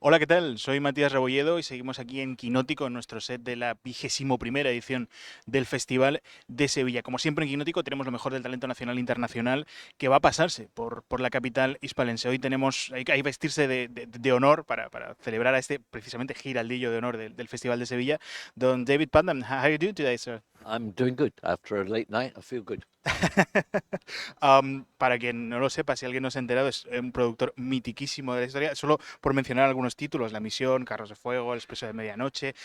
Hola, ¿qué tal? Soy Matías Rebolledo y seguimos aquí en Kinótico, en nuestro set de la 21ª edición del Festival de Sevilla. Como siempre en Kinótico tenemos lo mejor del talento nacional e internacional que va a pasarse por la capital hispalense. Hoy hay que vestirse de honor para celebrar a este precisamente Giraldillo de Honor del Festival de Sevilla. Don David Puttnam, how are you doing today, sir? I'm doing good. After a late night, I feel good. Para quien no lo sepa, si alguien no se ha enterado, es un productor mitiquísimo de la historia. Solo por mencionar algunos títulos, La Misión, Carros, fuego, el expreso de medianoche.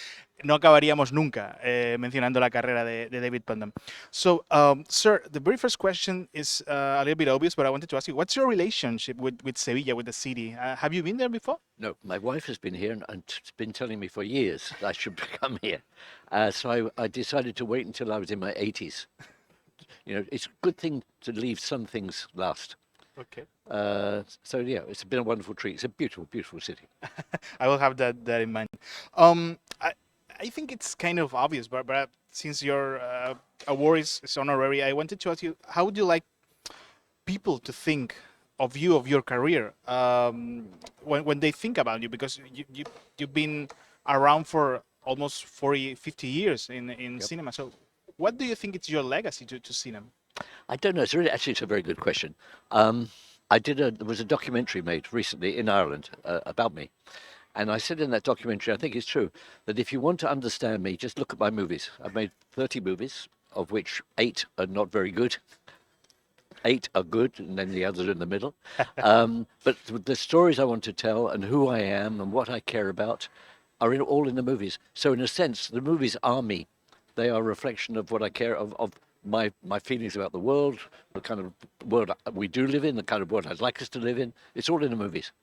No acabaríamos nunca mencionando la carrera de David Puttnam. So, sir, the very first question is a little bit obvious, but I wanted to ask you, what's your relationship with Sevilla, with the city? Have you been there before? No, my wife has been here and been telling me for years that I should come here. So I decided to wait until I was in my 80s. You know, it's a good thing to leave some things last. Okay. So yeah, it's been a wonderful treat. It's a beautiful, beautiful city. I will have that in mind. I think it's kind of obvious, but since your award is honorary, I wanted to ask you, how would you like people to think of you, of your career, when they think about you? Because you've been around for almost 40, 50 years in Yep. cinema. So what do you think is your legacy to cinema? I don't know. It's a very good question. There was a documentary made recently in Ireland about me. And I said in that documentary, I think it's true, that if you want to understand me, just look at my movies. I've made 30 movies, of which 8 are not very good. 8 are good, and then the others are in the middle. But the stories I want to tell and who I am and what I care about are all in the movies. So in a sense, the movies are me. They are a reflection of what I care of my feelings about the world, the kind of world we do live in, the kind of world I'd like us to live in. It's all in the movies.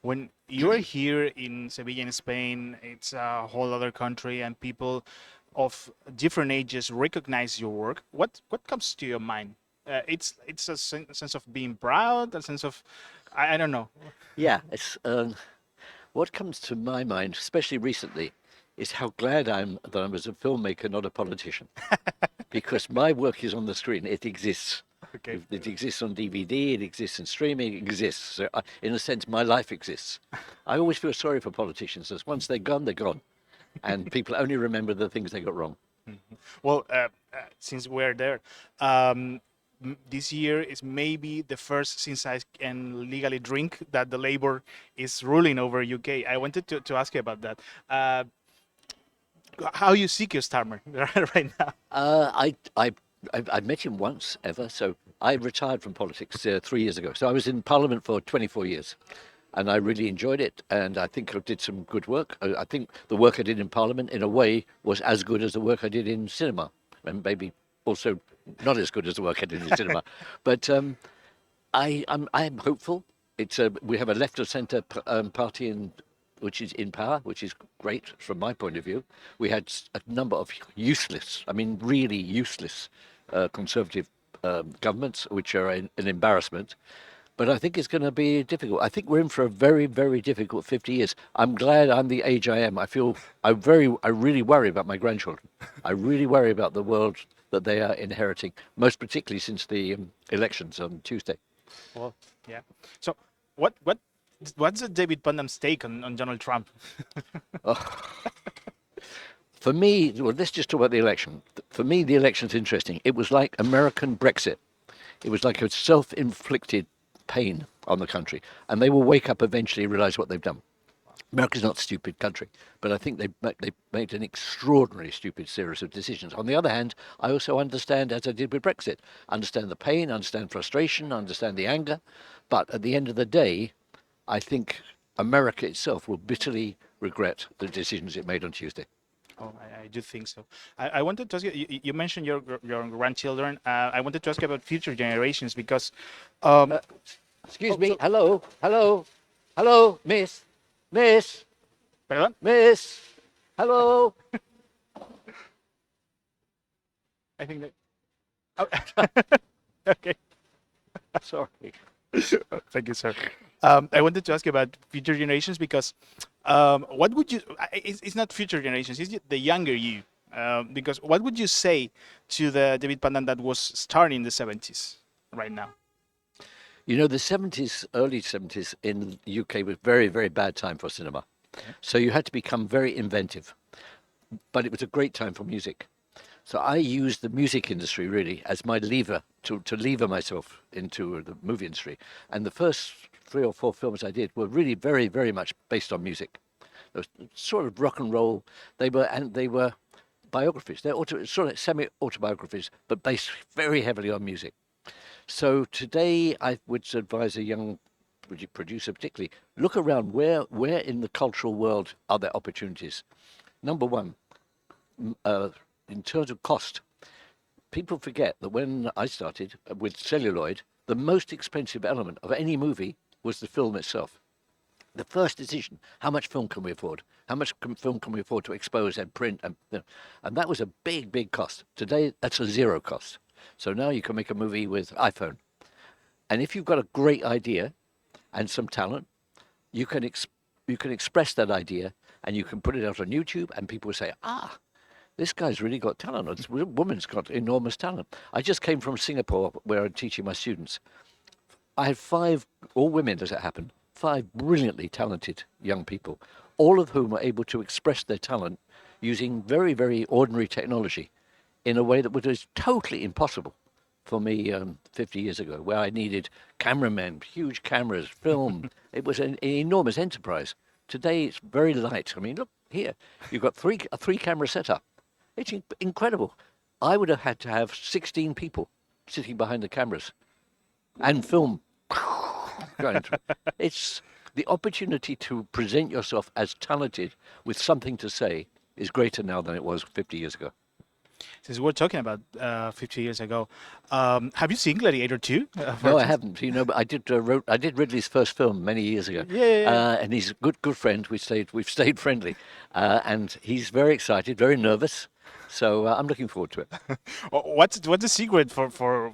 When you're here in Sevilla, in Spain, it's a whole other country, and people of different ages recognize your work. What comes to your mind? It's a sense of being proud, a sense of I don't know. Yeah, it's what comes to my mind, especially recently, is how glad I'm that I was a filmmaker, not a politician, because my work is on the screen. It exists. Okay. It exists on DVD. It exists in streaming. It exists. So, in a sense, my life exists. I always feel sorry for politicians, as once they're gone, and people only remember the things they got wrong. Well, since we're there, this year is maybe the first since I can legally drink that the Labour is ruling over UK. I wanted to ask you about that. How you see Keir Starmer right now? I met him once ever. So I retired from politics 3 years ago. So I was in Parliament for 24 years, and I really enjoyed it. And I think I did some good work. I think the work I did in Parliament, in a way, was as good as the work I did in cinema, and maybe also not as good as the work I did in cinema. But I'm hopeful. We have a left of centre party which is in power, which is great from my point of view. We had a number of useless, I mean really useless, conservative governments, which are an embarrassment. But I think it's going to be difficult. I think we're in for a very, very difficult 50 years. I'm glad I'm the age I am. I really worry about my grandchildren. I really worry about the world that they are inheriting, most particularly since the elections on Tuesday. Well, yeah. So, what's David Puttnam's take on Donald Trump? For me, well, let's just talk about the election. For me, the election's interesting. It was like American Brexit. It was like a self-inflicted pain on the country, and they will wake up eventually and realize what they've done. America's not a stupid country, but I think they made an extraordinarily stupid series of decisions. On the other hand, I also understand, as I did with Brexit, understand the pain, understand frustration, understand the anger, but at the end of the day, I think America itself will bitterly regret the decisions it made on Tuesday. Oh, I do think so. I wanted to ask you, you mentioned your grandchildren. I wanted to ask you about future generations because, Excuse me. Hello, Miss, perdón. hello. I think that. Oh. Okay. Sorry. Thank you, sir. I wanted to ask you about future generations because what would you? It's not future generations. It's the younger you. Because what would you say to the David Puttnam that was starting in the 70s right now? You know, the 70s, early 70s in the UK was very, very bad time for cinema. So you had to become very inventive. But it was a great time for music. So I used the music industry really as my lever to lever myself into the movie industry. And the first 3 or 4 films I did were really very, very much based on music. They were sort of rock and roll. They were biographies. They're sort of semi-autobiographies, but based very heavily on music. So today I would advise a young producer particularly, look around where in the cultural world are there opportunities. Number one, in terms of cost, people forget that when I started with celluloid, the most expensive element of any movie was the film itself. The first decision, how much film can we afford? How much film can we afford to expose and print? And that was a big, big cost. Today, that's a zero cost. So now you can make a movie with iPhone. And if you've got a great idea and some talent, you can express that idea and you can put it out on YouTube and people will say, this guy's really got talent. This woman's got enormous talent. I just came from Singapore where I'm teaching my students. I had 5, all women as it happened, 5 brilliantly talented young people, all of whom were able to express their talent using very, very ordinary technology in a way that was totally impossible for me 50 years ago, where I needed cameramen, huge cameras, film. It was an enormous enterprise. Today, it's very light. I mean, look here, you've got a 3-camera setup. It's incredible. I would have had to have 16 people sitting behind the cameras and film. It's the opportunity to present yourself as talented with something to say is greater now than it was 50 years ago. Since we're talking about 50 years ago, have you seen Gladiator 2? No, I haven't. You know, but I did Ridley's first film many years ago. Yeah. And he's a good friend. We've stayed friendly, and he's very excited, very nervous. So I'm looking forward to it. What's the secret for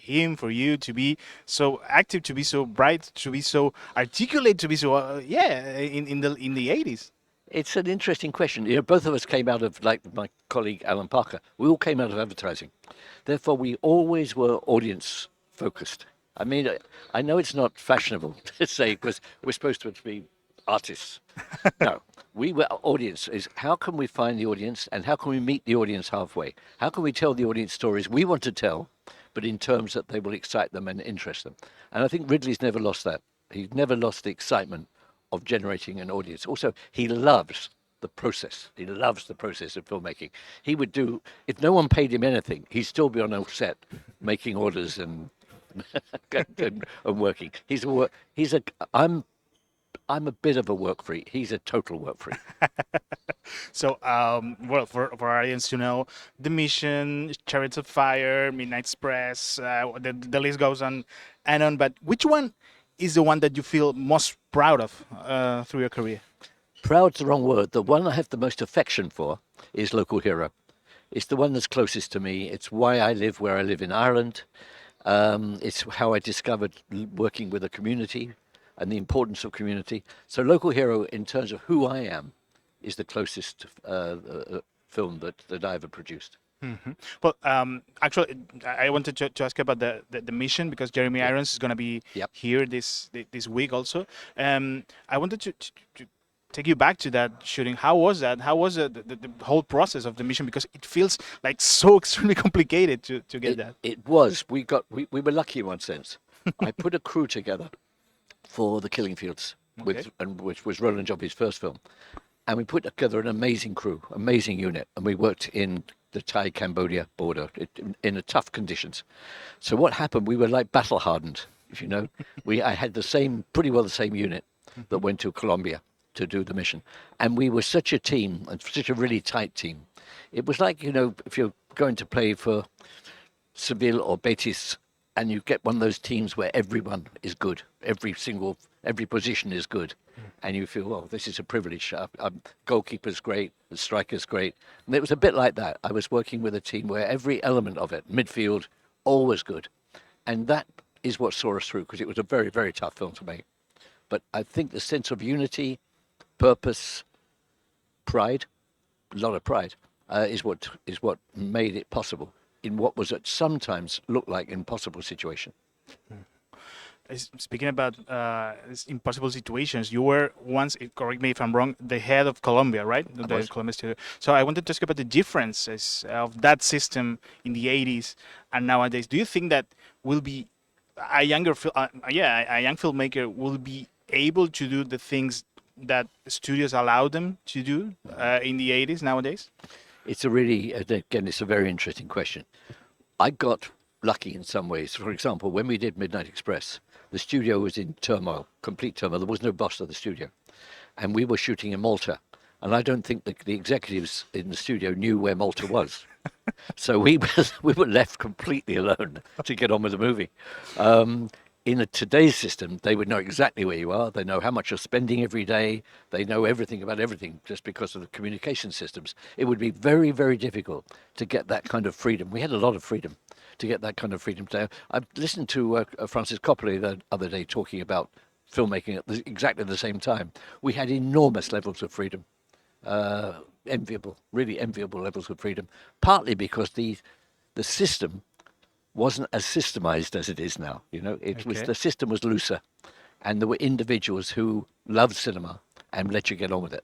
him, for you to be so active, to be so bright, to be so articulate, to be so in the 80s? It's an interesting question. You know, both of us came out of, like my colleague Alan Parker, we all came out of advertising. Therefore, we always were audience focused. I mean, I know it's not fashionable to say because we're supposed to be artists. No, we were audience. Is how can we find the audience and how can we meet the audience halfway? How can we tell the audience stories we want to tell, but in terms that they will excite them and interest them? And I think Ridley's never lost that. He's never lost the excitement of generating an audience. Also, he loves the process. He loves the process of filmmaking. He would do, if no one paid him anything, he'd still be on a set making orders and and working. I'm a bit of a work freak. He's a total work freak. So, well, for our audience to know, The Mission, Chariots of Fire, Midnight Express, the list goes on and on. But which one is the one that you feel most proud of through your career? Proud's the wrong word. The one I have the most affection for is Local Hero. It's the one that's closest to me. It's why I live where I live in Ireland. It's how I discovered working with a community and the importance of community. So Local Hero, in terms of who I am, is the closest film that I ever produced. Mm-hmm. Well, actually, I wanted to ask about the mission because Jeremy Irons is going to be here this week also. I wanted to take you back to that shooting. How was that? How was the whole process of the mission? Because it feels like so extremely complicated to get that. It was. We were lucky in one sense. I put a crew together for The Killing Fields, which was Roland Joppy's first film. And we put together an amazing crew, amazing unit, and we worked in the Thai-Cambodia border in tough conditions. So what happened, we were like battle hardened, if you know. I had pretty well the same unit that went to Colombia to do the mission. And we were such a team, and such a really tight team. It was like, you know, if you're going to play for Seville or Betis, and you get one of those teams where everyone is good, every position is good, and you feel, well, this is a privilege. Goalkeeper's great, the striker's great. And it was a bit like that. I was working with a team where every element of it, midfield, all was good. And that is what saw us through, because it was a very, very tough film to make. But I think the sense of unity, purpose, pride, a lot of pride, is what made it possible in what was at sometimes looked like impossible situation. Speaking about impossible situations, you were once, correct me if I'm wrong, the head of Colombia, right? The Colombia studio. So I wanted to ask about the differences of that system in the 80s and nowadays. Do you think that will be a a young filmmaker will be able to do the things that studios allow them to do in the 80s nowadays? It's a really, again, it's a very interesting question. I got lucky in some ways. For example, when we did Midnight Express, the studio was in turmoil, complete turmoil. There was no boss of the studio. And we were shooting in Malta. And I don't think the executives in the studio knew where Malta was. So we were left completely alone to get on with the movie. In today's system, they would know exactly where you are. They know how much you're spending every day. They know everything about everything just because of the communication systems. It would be very, very difficult to get that kind of freedom. We had a lot of freedom to get that kind of freedom. I listened to Francis Coppola the other day talking about filmmaking at exactly the same time. We had enormous levels of freedom, enviable, really enviable levels of freedom, partly because the system wasn't as systemized as it is now. You know, the system was looser, and there were individuals who loved cinema and let you get on with it.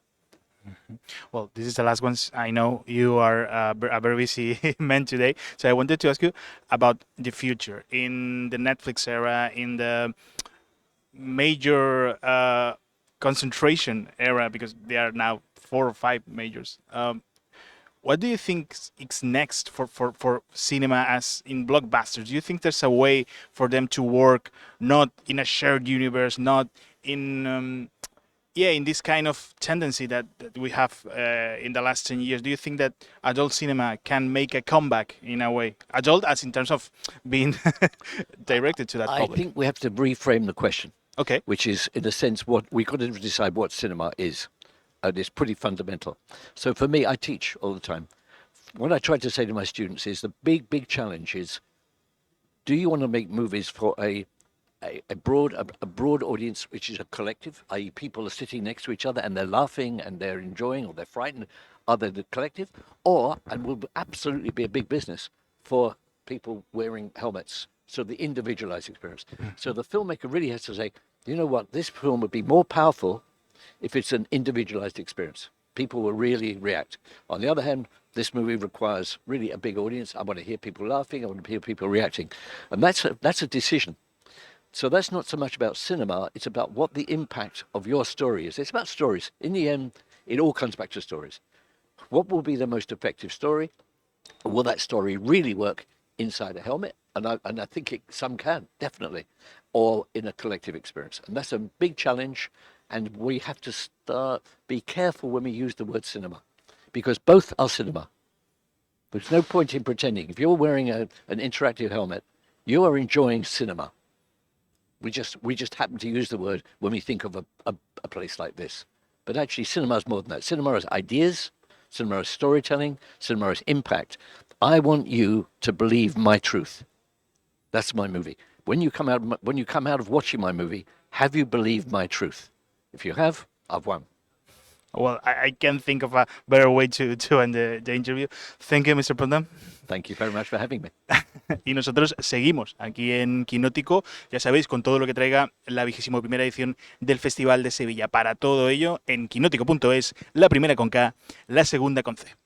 Well, this is the last one. I know you are a very busy man today, so I wanted to ask you about the future in the Netflix era, in the major concentration era, because there are now 4 or 5 majors. What do you think is next for cinema as in blockbusters? Do you think there's a way for them to work not in a shared universe, not in in this kind of tendency that we have in the last 10 years? Do you think that adult cinema can make a comeback in a way? Adult as in terms of being directed to that public. I think we have to reframe the question. Okay. Which is, in a sense, what we got to decide what cinema is. And it's pretty fundamental. So for me, I teach all the time. What I try to say to my students is the big challenge is, do you want to make movies for a broad audience, which is a collective, i.e. people are sitting next to each other and they're laughing and they're enjoying or they're frightened, are they the collective? Or, and will absolutely be a big business, for people wearing helmets, so the individualized experience. So the filmmaker really has to say, you know what, this film would be more powerful if it's an individualized experience. People will really react. On the other hand, this movie requires really a big audience. I want to hear people laughing. I want to hear people reacting. And that's a decision. So that's not so much about cinema. It's about what the impact of your story is. It's about stories. In the end, it all comes back to stories. What will be the most effective story? Will that story really work inside a helmet? And I think some can, definitely. Or in a collective experience. And that's a big challenge. And we have to be careful when we use the word cinema, because both are cinema. There's no point in pretending. If you're wearing an interactive helmet, you are enjoying cinema. We just happen to use the word when we think of a place like this. But actually, cinema is more than that. Cinema is ideas, cinema is storytelling, cinema is impact. I want you to believe my truth. That's my movie. When you come out of watching my movie, have you believed my truth? If you have, I've won. Well, I can't think of a better way to end the interview. Thank you, Mr. Puttnam. Thank you very much for having me. Y nosotros seguimos aquí en Kinótico, ya sabéis, con todo lo que traiga la 21ª edición del Festival de Sevilla. Para todo ello, en kinótico.es, la primera con K, la segunda con C.